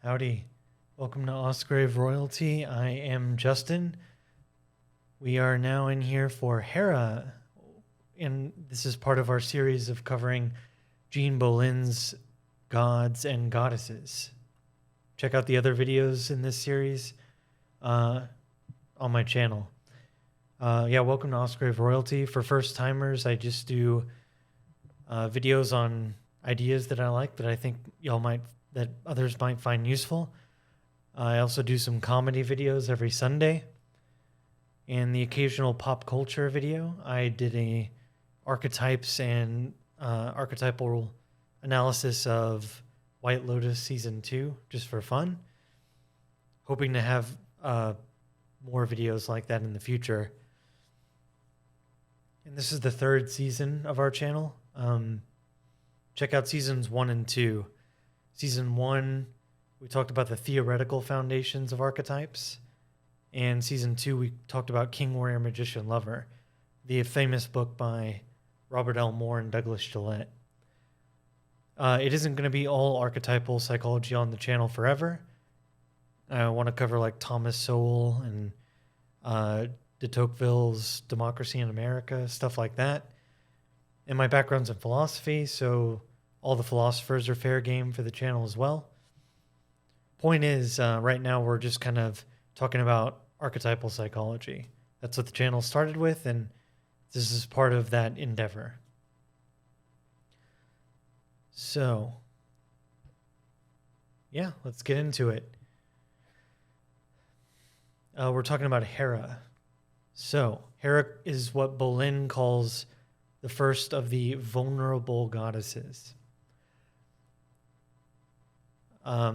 Howdy. Welcome to Ausgrave Royalty. I am Justin. We are now in here for Hera, and this is part of our series of covering Bolen's gods and goddesses. Check out the other videos in this series on my channel. Welcome to Ausgrave Royalty. For first timers, I just do videos on ideas that I like, that I think that others might find useful. I also do some comedy videos every Sunday, and the occasional pop culture video. I did a archetypes and archetypal analysis of White Lotus Season 2, just for fun. Hoping to have more videos like that in the future. And this is the third season of our channel. Check out seasons 1 and 2. Season 1, we talked about the theoretical foundations of archetypes. And season 2, we talked about King, Warrior, Magician, Lover, the famous book by Robert L. Moore and Douglas Gillette. It isn't going to be all archetypal psychology on the channel forever. I want to cover like Thomas Sowell and de Tocqueville's Democracy in America, stuff like that. And my background's in philosophy, so all the philosophers are fair game for the channel as well. Point is, right now we're just kind of talking about archetypal psychology. That's what the channel started with, and this is part of that endeavor. So, yeah, let's get into it. We're talking about Hera. So, Hera is what Bolen calls the first of the vulnerable goddesses.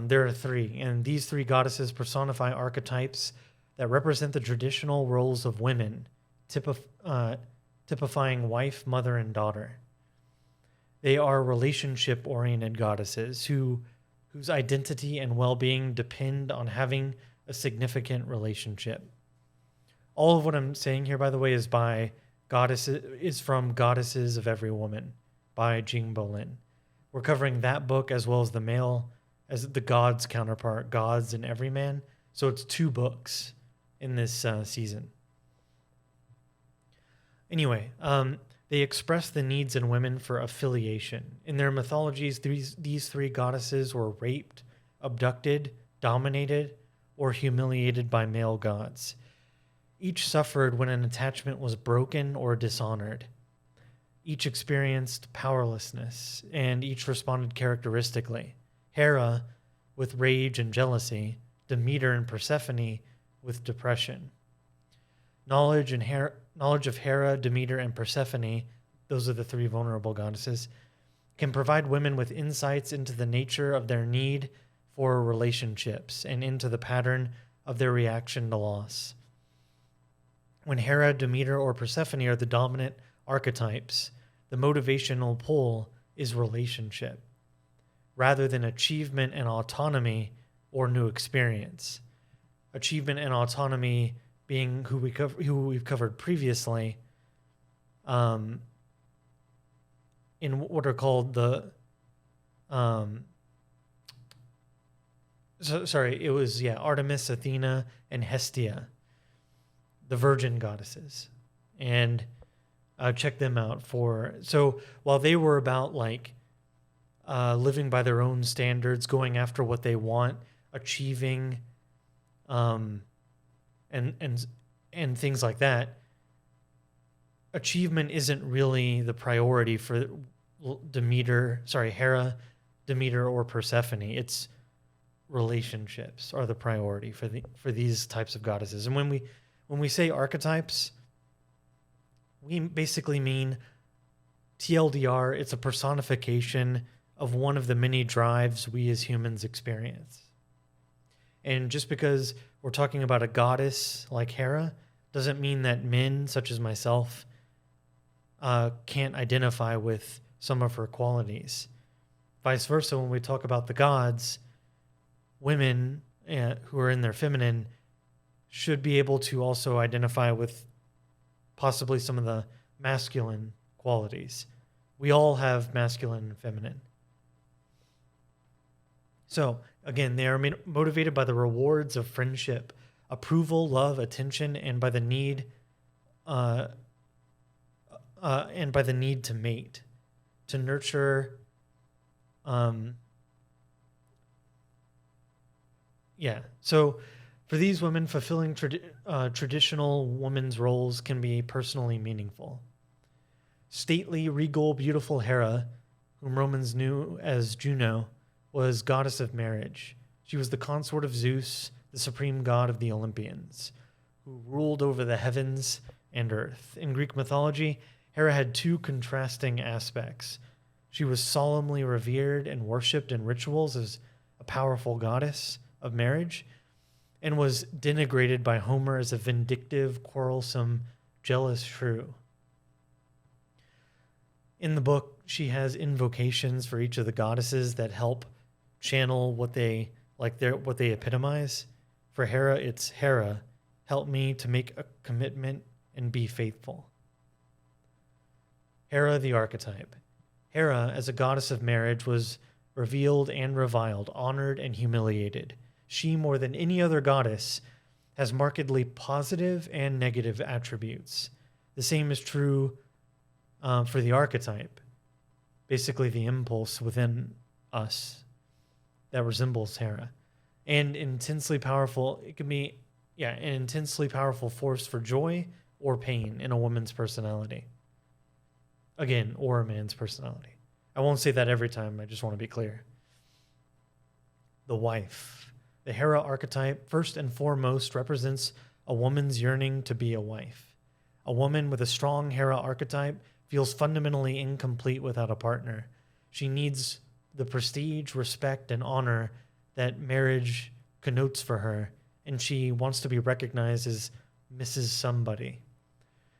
There are three, and these three goddesses personify archetypes that represent the traditional roles of women, typifying wife, mother, and daughter. They are relationship-oriented goddesses whose identity and well-being depend on having a significant relationship. All of what I'm saying here, by the way, is from Goddesses of Every Woman by Jung Bolen. We're covering that book as well as the Gods counterpart, Gods and Every Man. So it's 2 books in this season. Anyway, they express the needs in women for affiliation. In their mythologies, these 3 goddesses were raped, abducted, dominated, or humiliated by male gods. Each suffered when an attachment was broken or dishonored. Each experienced powerlessness, and each responded characteristically. Hera with rage and jealousy, Demeter and Persephone with depression. Knowledge of Hera, Demeter, and Persephone, those are the 3 vulnerable goddesses, can provide women with insights into the nature of their need for relationships and into the pattern of their reaction to loss. When Hera, Demeter, or Persephone are the dominant archetypes, the motivational pull is relationship, rather than achievement and autonomy or new experience. Achievement and autonomy being who we've covered previously, in what are called the Artemis, Athena, and Hestia, the virgin goddesses. And check them out so while they were about living by their own standards, going after what they want, achieving, and things like that, achievement isn't really the priority for Hera, Demeter, or Persephone. It's relationships are the priority for these types of goddesses. And when we say archetypes, we basically mean TLDR. It's a personification of one of the many drives we as humans experience. And just because we're talking about a goddess like Hera doesn't mean that men, such as myself, can't identify with some of her qualities. Vice versa, when we talk about the gods, women who are in their feminine should be able to also identify with possibly some of the masculine qualities. We all have masculine and feminine. So Again, they are motivated by the rewards of friendship, approval, love, attention, and by the need, uh, to mate, to nurture. Yeah. So, for these women, fulfilling traditional women's roles can be personally meaningful. Stately, regal, beautiful Hera, whom Romans knew as Juno, was goddess of marriage. She was the consort of Zeus, the supreme god of the Olympians, who ruled over the heavens and earth. In Greek mythology, Hera had two contrasting aspects. She was solemnly revered and worshipped in rituals as a powerful goddess of marriage, and was denigrated by Homer as a vindictive, quarrelsome, jealous shrew. In the book, she has invocations for each of the goddesses that help channel what they epitomize. For Hera, it's Hera, help me to make a commitment and be faithful. Hera, the archetype. Hera, as a goddess of marriage, was revealed and reviled, honored and humiliated. She, more than any other goddess, has markedly positive and negative attributes. The same is true for the archetype, basically the impulse within us that resembles Hera. And intensely powerful, it can be, an intensely powerful force for joy or pain in a woman's personality. Again, or a man's personality. I won't say that every time, I just want to be clear. The wife. The Hera archetype, first and foremost, represents a woman's yearning to be a wife. A woman with a strong Hera archetype feels fundamentally incomplete without a partner. She needs the prestige, respect, and honor that marriage connotes for her, and she wants to be recognized as Mrs. Somebody.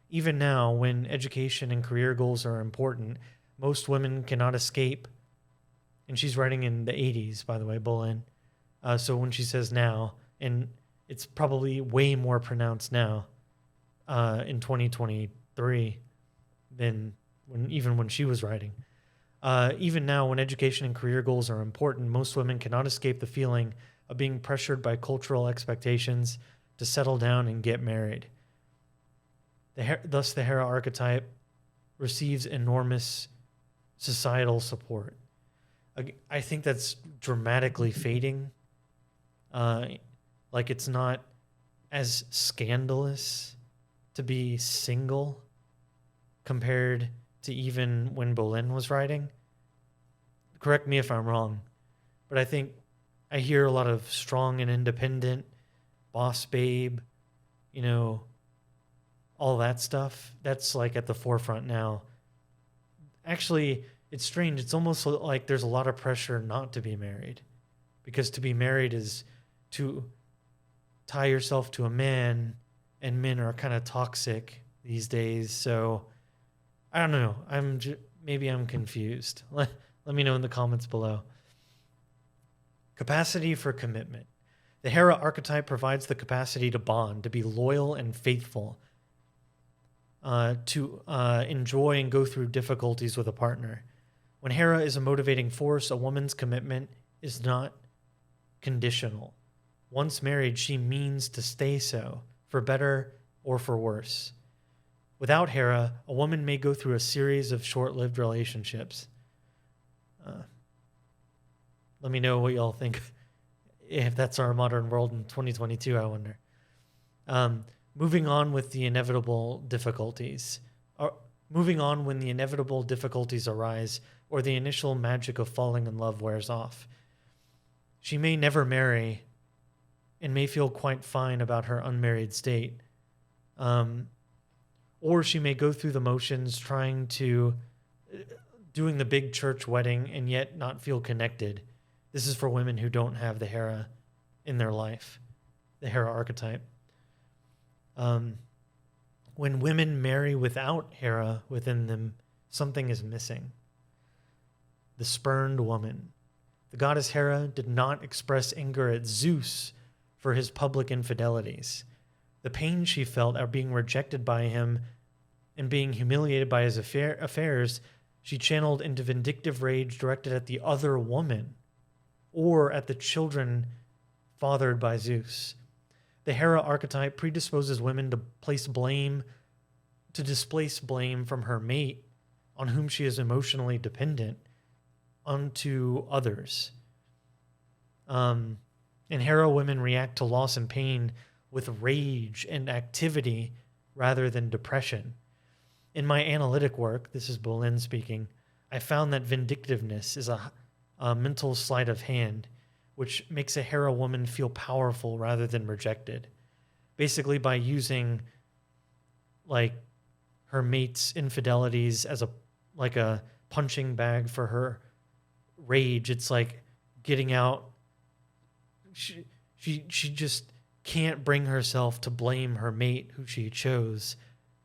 Even now, when education and career goals are important, most women cannot escape, and she's writing in the 80s, by the way, Bolen. So when she says now, and it's probably way more pronounced now in 2023 than when she was writing. Even now, when education and career goals are important, most women cannot escape the feeling of being pressured by cultural expectations to settle down and get married. Thus, the Hera archetype receives enormous societal support. I think that's dramatically fading. Like it's not as scandalous to be single compared to even when Bolen was writing. Correct me if I'm wrong, but I think I hear a lot of strong and independent, boss babe, all that stuff. That's like at the forefront now. Actually, it's strange. It's almost like there's a lot of pressure not to be married, because to be married is to tie yourself to a man, and men are kind of toxic these days. So I don't know. Maybe I'm confused. Let me know in the comments below. Capacity for commitment. The Hera archetype provides the capacity to bond, to be loyal and faithful, to enjoy and go through difficulties with a partner. When Hera is a motivating force, a woman's commitment is not conditional. Once married, she means to stay so, for better or for worse. Without Hera, a woman may go through a series of short-lived relationships. Let me know what y'all think, if that's our modern world in 2022, I wonder. Moving on with the inevitable difficulties. Moving on when the inevitable difficulties arise or the initial magic of falling in love wears off. She may never marry and may feel quite fine about her unmarried state. Or she may go through the motions doing the big church wedding and yet not feel connected. This is for women who don't have the Hera in their life, the Hera archetype. When women marry without Hera within them, something is missing. The spurned woman. The goddess Hera did not express anger at Zeus for his public infidelities. The pain she felt at being rejected by him and being humiliated by his affairs, she channeled into vindictive rage directed at the other woman, or at the children fathered by Zeus. The Hera archetype predisposes women to displace blame from her mate, on whom she is emotionally dependent, onto others. In Hera, women react to loss and pain with rage and activity rather than depression. In my analytic work, this is Bolen speaking, I found that vindictiveness is a mental sleight of hand, which makes a Hera woman feel powerful rather than rejected. Basically, by using like her mate's infidelities as a punching bag for her rage, it's like getting out. She just can't bring herself to blame her mate who she chose,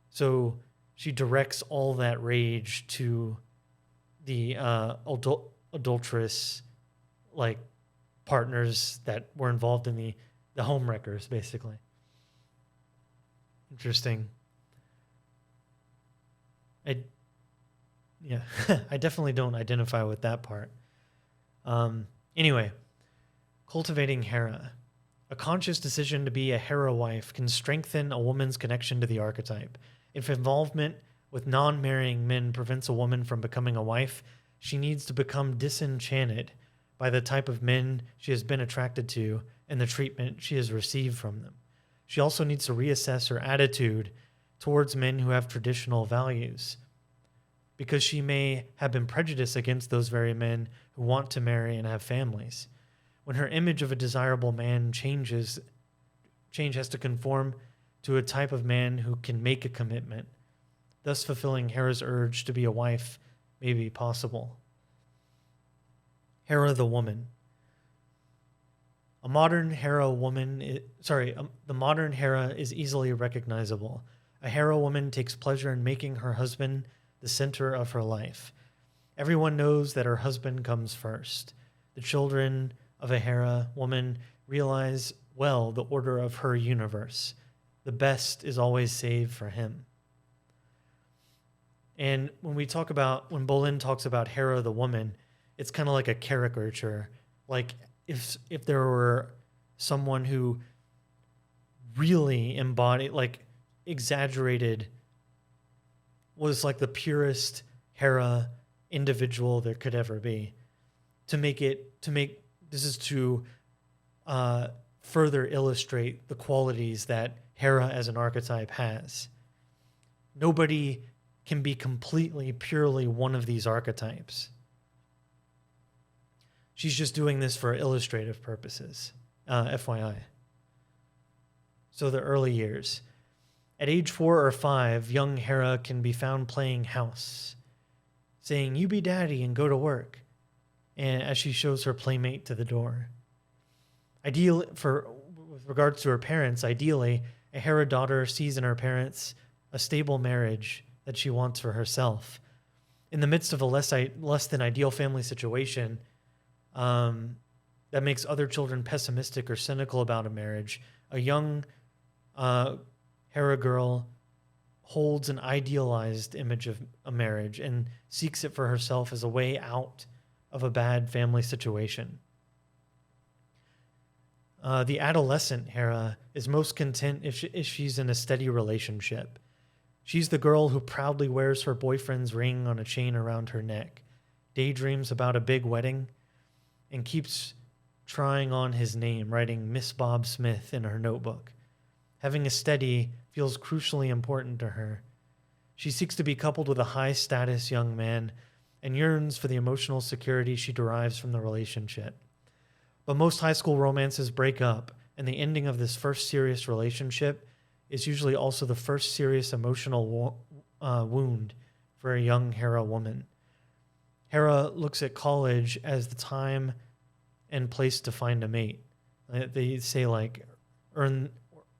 so she directs all that rage to the adulterous like partners that were involved in the homewreckers, basically. Interesting. I definitely don't identify with that part. Anyway, cultivating Hera. A conscious decision to be a Hera wife can strengthen a woman's connection to the archetype. If involvement with non-marrying men prevents a woman from becoming a wife, she needs to become disenchanted by the type of men she has been attracted to and the treatment she has received from them. She also needs to reassess her attitude towards men who have traditional values, because she may have been prejudiced against those very men who want to marry and have families. When her image of a desirable man change has to conform to a type of man who can make a commitment. Thus fulfilling Hera's urge to be a wife may be possible. Hera the woman. The modern Hera is easily recognizable. A Hera woman takes pleasure in making her husband the center of her life. Everyone knows that her husband comes first. The children of a Hera woman realize well the order of her universe. The best is always saved for him. And when Bolen talks about Hera the woman, it's kind of like a caricature. Like if there were someone who really embodied, like exaggerated, was like the purest Hera individual there could ever be. This is to further illustrate the qualities that Hera as an archetype has. Nobody can be completely, purely one of these archetypes. She's just doing this for illustrative purposes, FYI. So the early years. At age 4 or 5, young Hera can be found playing house, saying, "You be daddy and go to work," and as she shows her playmate to the door. With regards to her parents, ideally, a Hera daughter sees in her parents a stable marriage that she wants for herself. In the midst of a less than ideal family situation that makes other children pessimistic or cynical about a marriage, a young Hera girl holds an idealized image of a marriage and seeks it for herself as a way out of a bad family situation. The adolescent Hera is most content if she's in a steady relationship. She's the girl who proudly wears her boyfriend's ring on a chain around her neck, daydreams about a big wedding, and keeps trying on his name, writing Miss Bob Smith in her notebook. Having a steady feels crucially important to her. She seeks to be coupled with a high-status young man and yearns for the emotional security she derives from the relationship. But most high school romances break up, and the ending of this first serious relationship is usually also the first serious emotional wound for a young Hera woman. Hera looks at college as the time and place to find a mate. They say, like, earn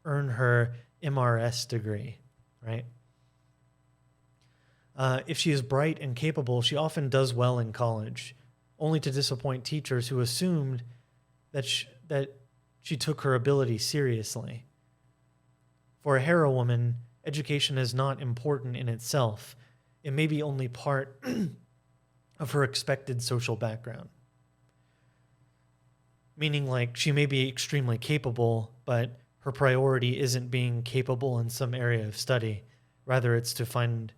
her MRS degree, right? If she is bright and capable, she often does well in college, only to disappoint teachers who assumed that she took her ability seriously. For a Hera woman, education is not important in itself. It may be only part of her expected social background. meaning like she may be extremely capable, but her priority isn't being capable in some area of study. Rather, it's to find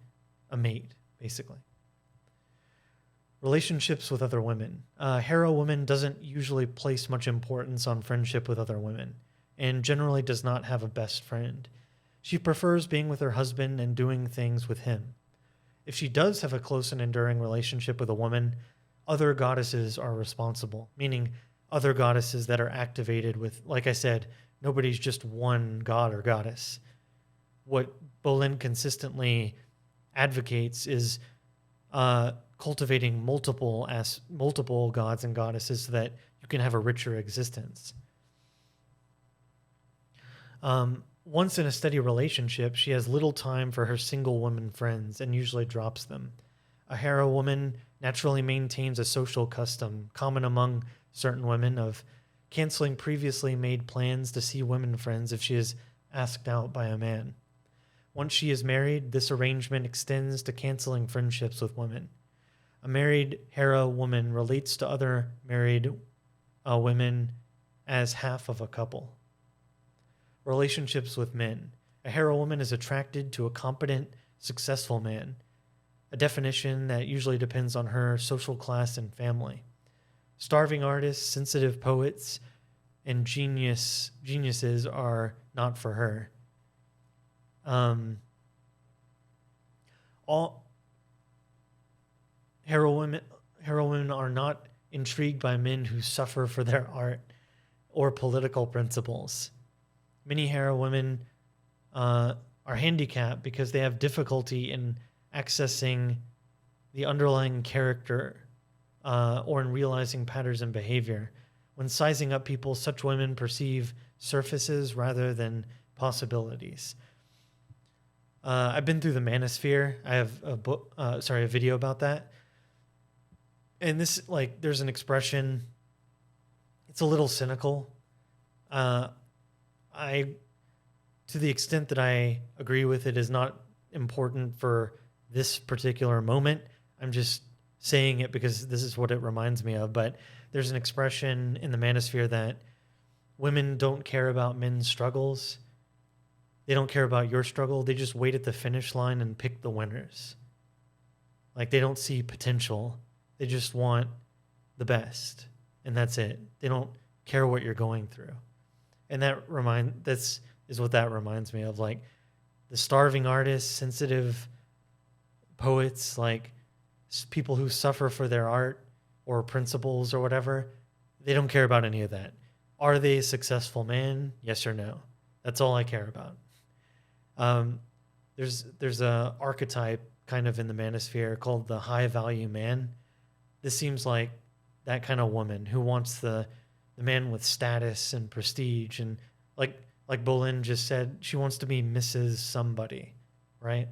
a mate, basically. Relationships with other women. Hera woman doesn't usually place much importance on friendship with other women, and generally does not have a best friend. She prefers being with her husband and doing things with him. If she does have a close and enduring relationship with a woman, other goddesses are responsible, meaning other goddesses that are activated with, like I said, nobody's just one god or goddess. What Bolen consistently advocates is cultivating multiple gods and goddesses so that you can have a richer existence. Once in a steady relationship, she has little time for her single woman friends and usually drops them. A Hera woman naturally maintains a social custom common among certain women of canceling previously made plans to see women friends if she is asked out by a man. Once she is married, this arrangement extends to canceling friendships with women. A married Hera woman relates to other married women as half of a couple. Relationships with men. A Hera woman is attracted to a competent, successful man, a definition that usually depends on her social class and family. Starving artists, sensitive poets, and geniuses are not for her. All Hera women are not intrigued by men who suffer for their art or political principles. Many Hera women are handicapped because they have difficulty in accessing the underlying character or in realizing patterns in behavior. When sizing up people, such women perceive surfaces rather than possibilities. I've been through the manosphere. I have a video about that. And this, there's an expression. It's a little cynical. To the extent that I agree with it, is not important for this particular moment. I'm just saying it because this is what it reminds me of. But there's an expression in the manosphere that women don't care about men's struggles. They don't care about your struggle. They just wait at the finish line and pick the winners. They don't see potential. They just want the best, and that's it. They don't care what you're going through. And that's what that reminds me of. The starving artists, sensitive poets, people who suffer for their art or principles or whatever, they don't care about any of that. Are they a successful man? Yes or no? That's all I care about. There's a archetype kind of in the manosphere called the high value man. This seems like that kind of woman who wants the man with status and prestige, and like Bolen just said, she wants to be Mrs. Somebody, right?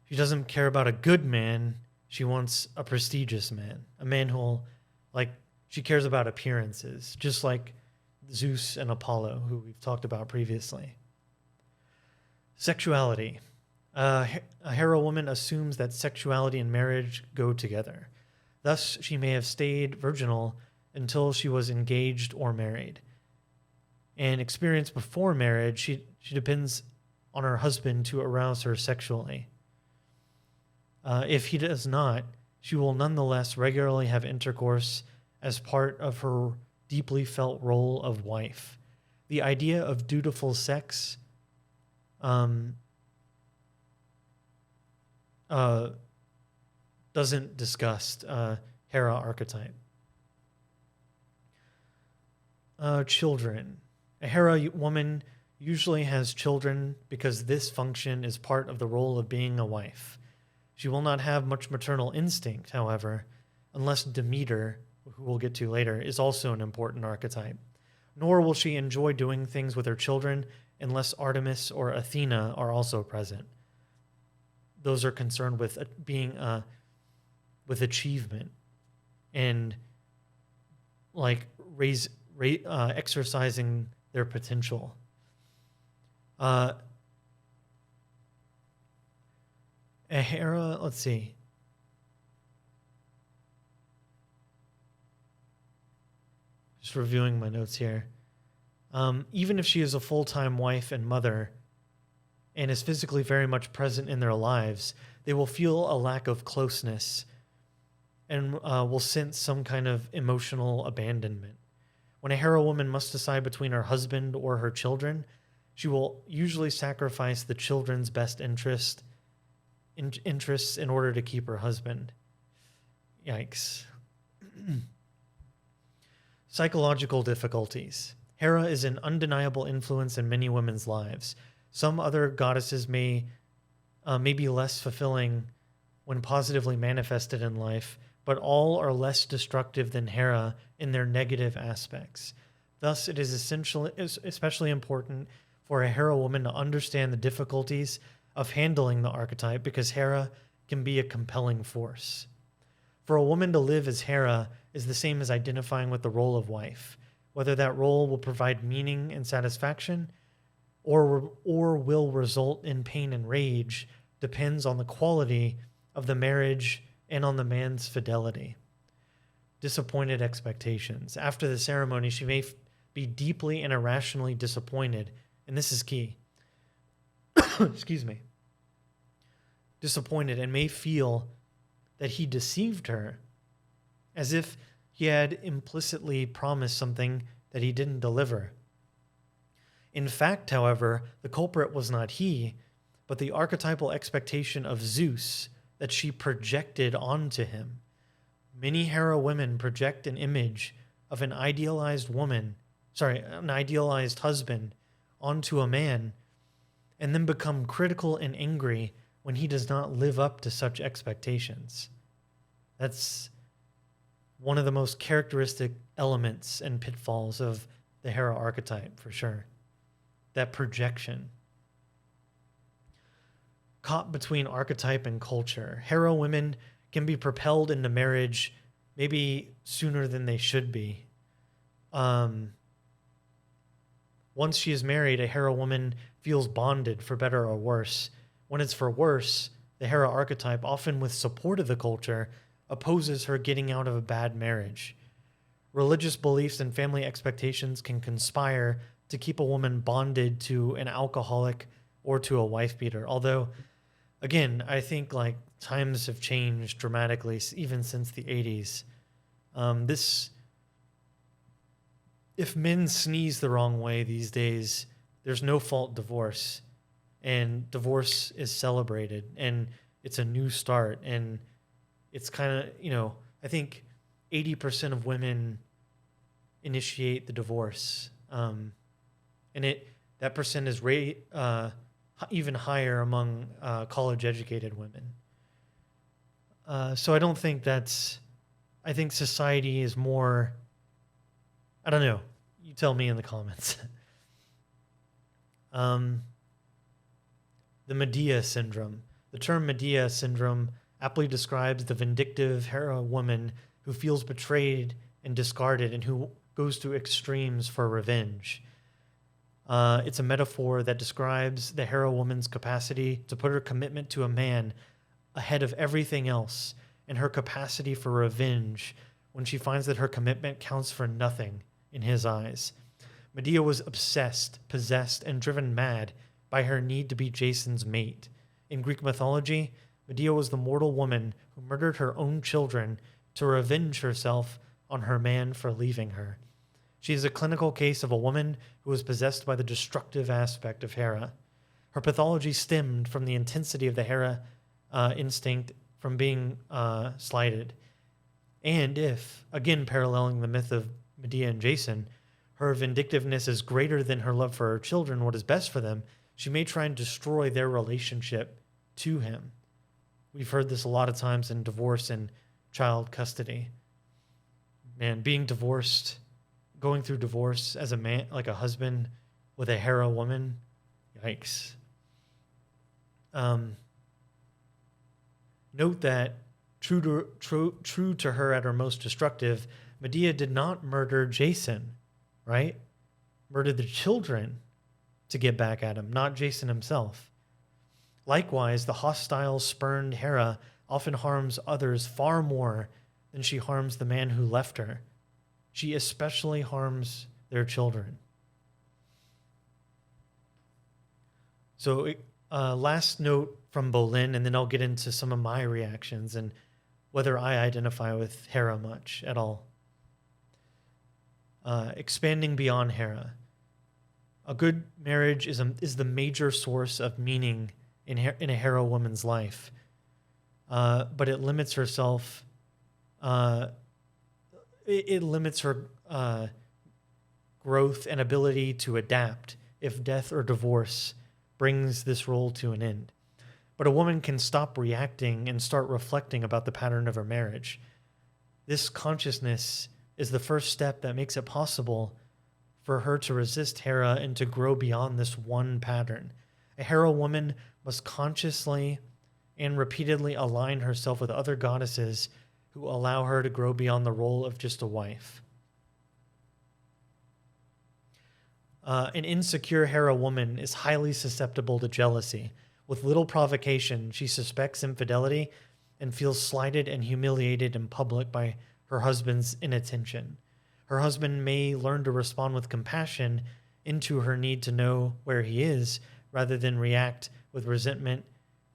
She doesn't care about a good man. She wants a prestigious man, a man who'll, she cares about appearances, just like Zeus and Apollo, who we've talked about previously. Sexuality. A Hera woman assumes that sexuality and marriage go together. Thus, she may have stayed virginal until she was engaged or married. And experience before marriage, she depends on her husband to arouse her sexually. If he does not, she will nonetheless regularly have intercourse as part of her deeply felt role of wife. The idea of dutiful sex doesn't discuss Hera archetype. Children. A Hera woman usually has children because this function is part of the role of being a wife. She will not have much maternal instinct, however, unless Demeter, who we'll get to later, is also an important archetype. Nor will she enjoy doing things with her children unless Artemis or Athena are also present. Those are concerned with being with achievement and exercising their potential. A Hera, let's see. Just reviewing my notes here. Even if she is a full-time wife and mother and is physically very much present in their lives, they will feel a lack of closeness and will sense some kind of emotional abandonment. When a Hera woman must decide between her husband or her children, she will usually sacrifice the children's best interests in order to keep her husband. Yikes. Psychological difficulties. Hera is an undeniable influence in many women's lives. Some other goddesses may be less fulfilling when positively manifested in life, but all are less destructive than Hera in their negative aspects. Thus, it is especially important for a Hera woman to understand the difficulties of handling the archetype, because Hera can be a compelling force. For a woman to live as Hera is the same as identifying with the role of wife. Whether that role will provide meaning and satisfaction or will result in pain and rage depends on the quality of the marriage and on the man's fidelity. Disappointed expectations. After the ceremony, she may be deeply and irrationally disappointed, and this is key. Excuse me. Disappointed, and may feel that he deceived her, as if he had implicitly promised something that he didn't deliver. In fact, however, the culprit was not he, but the archetypal expectation of Zeus that she projected onto him. Many Hera women project an image of an idealized husband onto a man, and then become critical and angry when he does not live up to such expectations. That's one of the most characteristic elements and pitfalls of the Hera archetype, for sure. That projection. Caught between archetype and culture, Hera women can be propelled into marriage maybe sooner than they should be. Once she is married, a Hera woman feels bonded, for better or worse. When it's for worse, the Hera archetype, often with support of the culture, opposes her getting out of a bad marriage. Religious beliefs and family expectations can conspire to keep a woman bonded to an alcoholic or to a wife beater. Although, again, I think like times have changed dramatically, even since the 80s. If men sneeze the wrong way these days, there's no fault divorce, and divorce is celebrated, and it's a new start, and it's kind of, I think 80% of women initiate the divorce, and that percent is even higher among college-educated women. So I don't think I think society is more, I don't know, you tell me in the comments. The Medea syndrome. The term Medea syndrome aptly describes the vindictive Hera woman who feels betrayed and discarded and who goes to extremes for revenge. It's a metaphor that describes the Hera woman's capacity to put her commitment to a man ahead of everything else, and her capacity for revenge when she finds that her commitment counts for nothing in his eyes. Medea was obsessed, possessed, and driven mad by her need to be Jason's mate. In Greek mythology, Medea was the mortal woman who murdered her own children to revenge herself on her man for leaving her. She is a clinical case of a woman who was possessed by the destructive aspect of Hera. Her pathology stemmed from the intensity of the Hera instinct from being slighted. And if, again paralleling the myth of Medea and Jason, her vindictiveness is greater than her love for her children, what is best for them, she may try and destroy their relationship to him. We've heard this a lot of times in divorce and child custody. Man, being divorced, going through divorce as a man, like a husband with a Hera woman, yikes. Note that true to her at her most destructive, Medea did not murder Jason, right? Murdered the children to get back at him, not Jason himself. Likewise, the hostile, spurned Hera often harms others far more than she harms the man who left her. She especially harms their children. So last note from Bolen, and then I'll get into some of my reactions and whether I identify with Hera much at all. Expanding beyond Hera. A good marriage is the major source of meaning in a Hera woman's life, but it limits herself. It limits her growth and ability to adapt if death or divorce brings this role to an end. But a woman can stop reacting and start reflecting about the pattern of her marriage. This consciousness is the first step that makes it possible for her to resist Hera and to grow beyond this one pattern. A Hera woman must consciously and repeatedly align herself with other goddesses who allow her to grow beyond the role of just a wife. An insecure Hera woman is highly susceptible to jealousy. With little provocation, she suspects infidelity and feels slighted and humiliated in public by her husband's inattention. Her husband may learn to respond with compassion into her need to know where he is, rather than react with resentment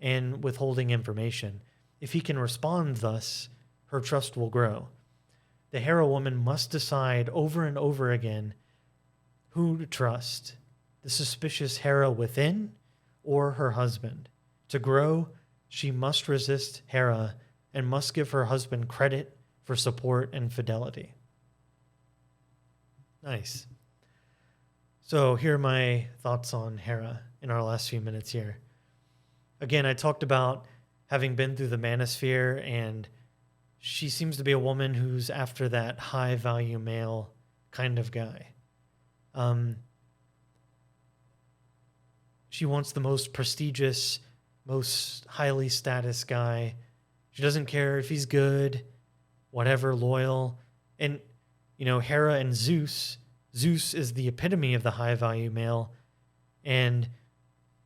and withholding information. If he can respond thus, her trust will grow. The Hera woman must decide over and over again who to trust, the suspicious Hera within or her husband. To grow, she must resist Hera and must give her husband credit for support and fidelity. Nice. So here are my thoughts on Hera in our last few minutes here. Again, I talked about having been through the manosphere, and she seems to be a woman who's after that high-value male kind of guy. She wants the most prestigious, most highly status guy. She doesn't care if he's good, whatever, loyal. And, you know, Hera and Zeus is the epitome of the high-value male. And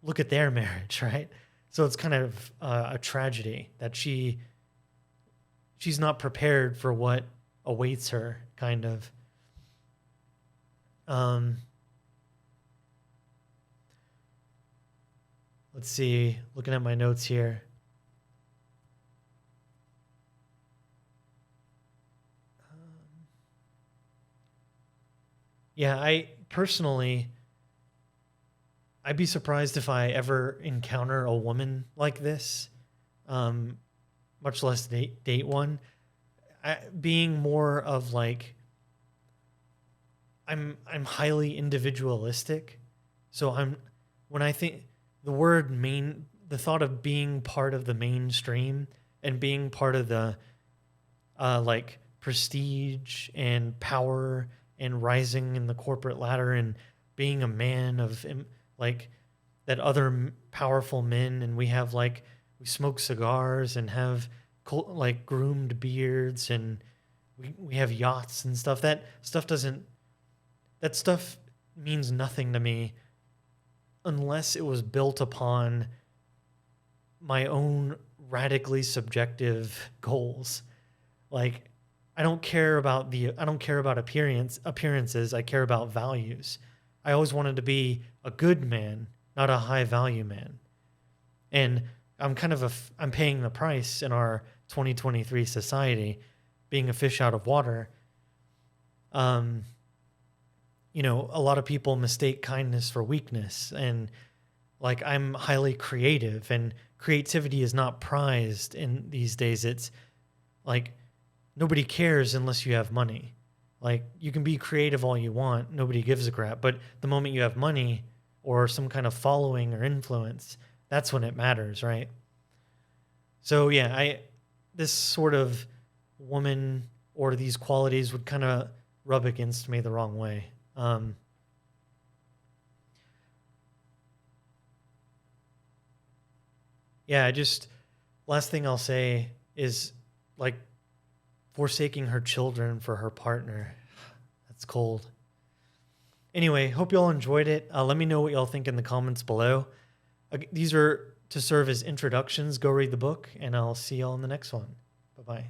look at their marriage, right? So it's kind of a tragedy that she's not prepared for what awaits her, kind of. Let's see, looking at my notes here. Yeah, I'd be surprised if I ever encounter a woman like this, much less date one. Being more of like, I'm highly individualistic, so when I think the thought of being part of the mainstream and being part of the like prestige and power and rising in the corporate ladder and being a man of like that other powerful men, and we smoke cigars and have like groomed beards and we have yachts and stuff. That stuff means nothing to me unless it was built upon my own radically subjective goals. Like, I don't care about appearances. I care about values. I always wanted to be a good man, not a high value man. And I'm paying the price in our 2023 society, being a fish out of water. You know, a lot of people mistake kindness for weakness, and like, I'm highly creative, and creativity is not prized in these days. It's like, nobody cares unless you have money. Like, you can be creative all you want, nobody gives a crap, but the moment you have money or some kind of following or influence, that's when it matters, right? So yeah, this sort of woman or these qualities would kind of rub against me the wrong way. Last thing I'll say is, like, forsaking her children for her partner. That's cold. Anyway, hope you all enjoyed it. Let me know what y'all think in the comments below. These are to serve as introductions. Go read the book, and I'll see y'all in the next one. Bye-bye.